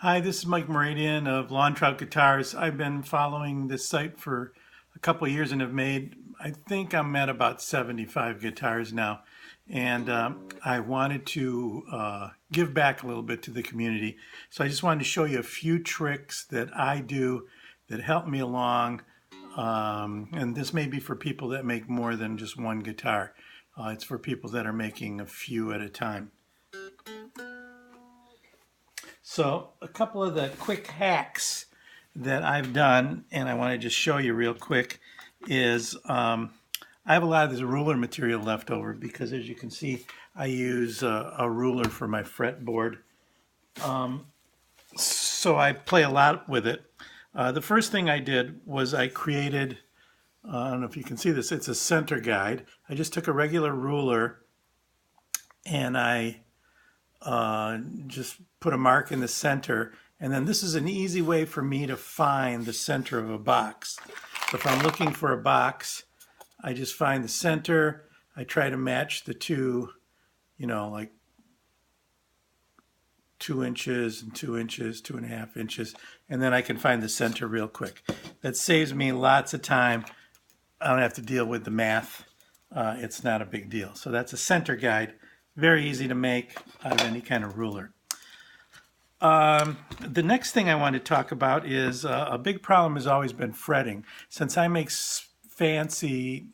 Hi, this is Mike Meridian of Lawn Trout Guitars. I've been following this site for a couple of years and have made, I think I'm at about 75 guitars now. And I wanted to give back a little bit to the community. So I just wanted to show you a few tricks that I do that help me along. And this may be for people that make more than just one guitar. It's for people that are making a few at a time. So a couple of the quick hacks that I've done, and I want to just show you real quick, is I have a lot of this ruler material left over because, as you can see, I use a ruler for my fretboard. So I play a lot with it. The first thing I did was I created, I don't know if you can see this, it's a center guide. I just took a regular ruler and I just put a mark in the center, and then this is an easy way for me to find the center of a box. So if I'm looking for a box, I just find the center. I try to match the two, like 2 inches and 2 inches, 2.5 inches, and then I can find the center real quick. That saves me lots of time. I don't have to deal with the math. It's not a big deal. So that's a center guide. Very easy to make out of any kind of ruler. The next thing I want to talk about is a big problem has always been fretting. Since I make fancy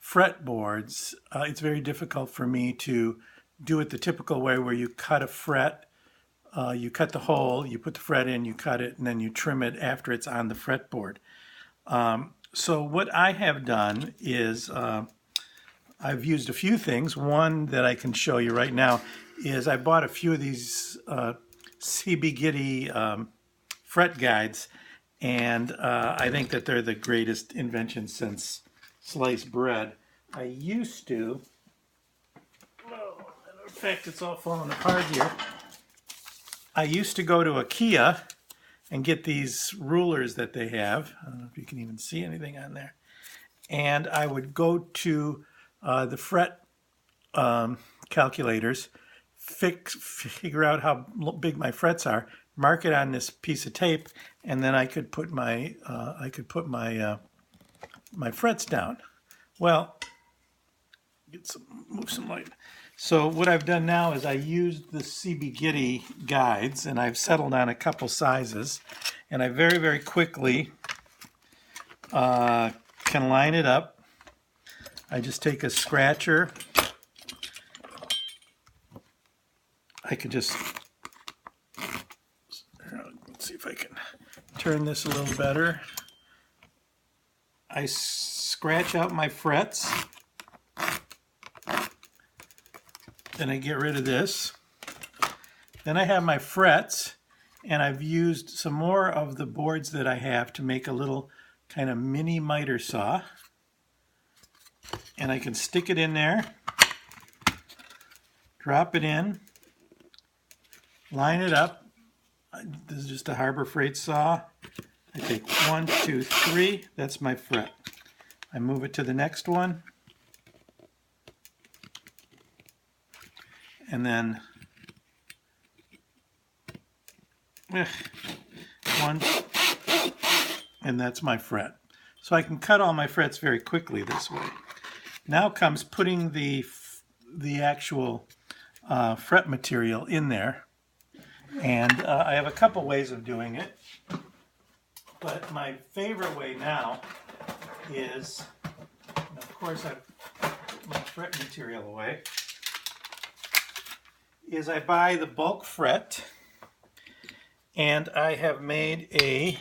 fretboards, it's very difficult for me to do it the typical way where you cut a fret, you cut the hole, you put the fret in, you cut it, and then you trim it after it's on the fretboard. So what I have done is I've used a few things. One that I can show you right now is I bought a few of these Giddy fret guides, and I think that they're the greatest invention since sliced bread. I used to, in fact it's all falling apart here. I used to go to IKEA and get these rulers that they have. I don't know if you can even see anything on there. And I would go to the fret calculators, figure out how big my frets are, mark it on this piece of tape, and then I could put my my frets down. Well, move some light. So what I've done now is I used the Giddy guides, and I've settled on a couple sizes, and I very, very quickly can line it up. I just take a scratcher. I could just, let's see if I can turn this a little better. I scratch out my frets. Then I get rid of this. Then I have my frets, and I've used some more of the boards that I have to make a little kind of mini miter saw. And I can stick it in there, drop it in, line it up. This is just a Harbor Freight saw. I take 1, 2, 3, that's my fret. I move it to the next one, and then 1, and that's my fret. So I can cut all my frets very quickly this way. Now comes putting the actual fret material in there, and I have a couple ways of doing it, but my favorite way now is, of course I put my fret material away, is I buy the bulk fret, and I have made a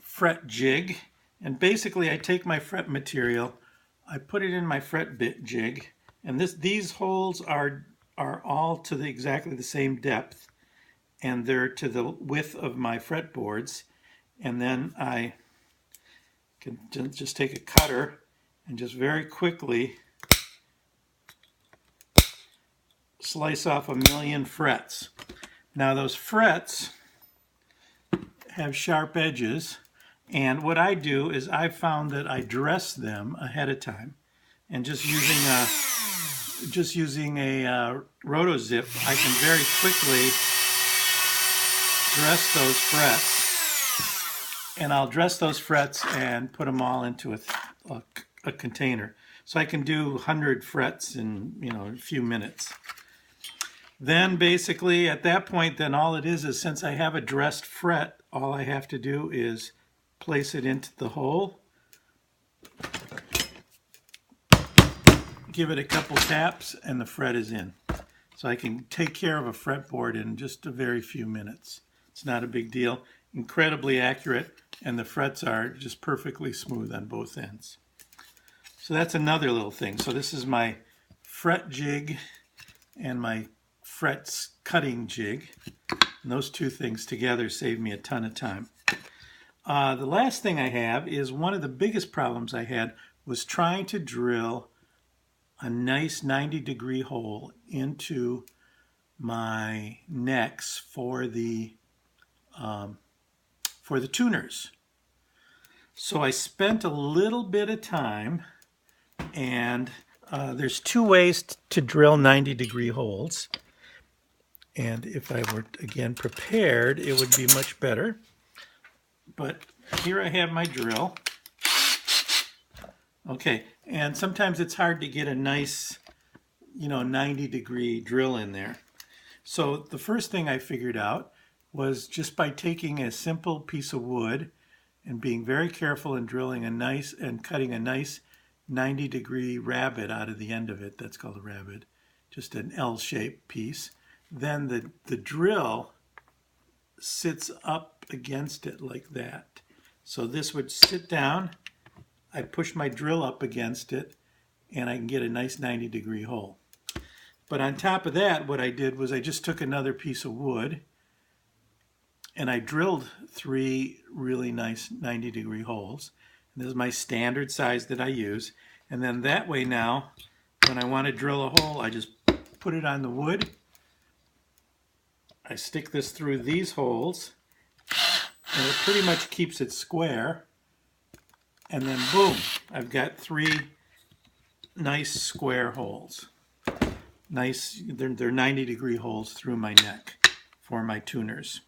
fret jig. And basically I take my fret material, I put it in my fret bit jig, and these holes are all to exactly the same depth, and they're to the width of my fretboards. And then I can just take a cutter and just very quickly slice off 1,000,000 frets. Now those frets have sharp edges. And what I do is I've found that I dress them ahead of time, and just using just using a roto zip, I can very quickly dress those frets. And I'll dress those frets and put them all into a container. So I can do 100 frets in, a few minutes. Then basically at that point, then all it is since I have a dressed fret, all I have to do is place it into the hole, give it a couple taps, and the fret is in. So I can take care of a fretboard in just a very few minutes. It's not a big deal. Incredibly accurate, and the frets are just perfectly smooth on both ends. So that's another little thing. So this is my fret jig and my frets cutting jig. And those two things together save me a ton of time. The last thing I have is one of the biggest problems I had was trying to drill a nice 90-degree hole into my necks for the tuners. So I spent a little bit of time, and there's two ways to drill 90-degree holes. And if I were, again, prepared, it would be much better. But here I have my drill. Okay, and sometimes it's hard to get a nice, 90-degree drill in there. So the first thing I figured out was just by taking a simple piece of wood and being very careful in drilling and cutting a nice 90-degree rabbet out of the end of it. That's called a rabbet, just an L-shaped piece. Then the drill sits up against it like that. So this would sit down, I push my drill up against it, and I can get a nice 90-degree hole. But on top of that, what I did was I just took another piece of wood and I drilled 3 really nice 90-degree holes. And this is my standard size that I use. And then that way now, when I want to drill a hole, I just put it on the wood. I stick this through these holes, and it pretty much keeps it square. And then boom, I've got 3 nice square holes. Nice, they're 90-degree holes through my neck for my tuners.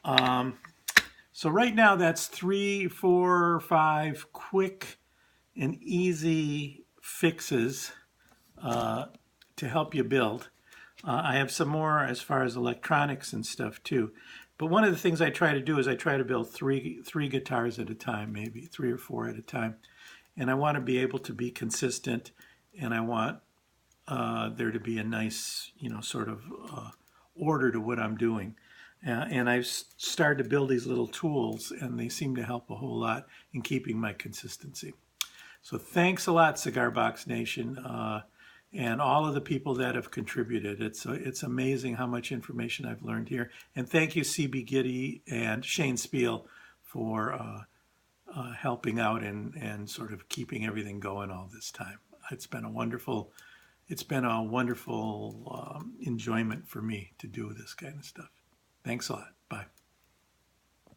So right now that's 3, 4, 5 quick and easy fixes to help you build. I have some more as far as electronics and stuff too. But one of the things I try to do is I try to build three guitars at a time, maybe 3 or 4 at a time. And I want to be able to be consistent, and I want there to be a nice, sort of order to what I'm doing. And I've started to build these little tools, and they seem to help a whole lot in keeping my consistency. So thanks a lot, Cigar Box Nation, and all of the people that have contributed. It's amazing how much information I've learned here. And thank you, CB Giddy and Shane Spiel, for helping out and sort of keeping everything going all this time. It's been a wonderful enjoyment for me to do this kind of stuff. Thanks a lot. Bye.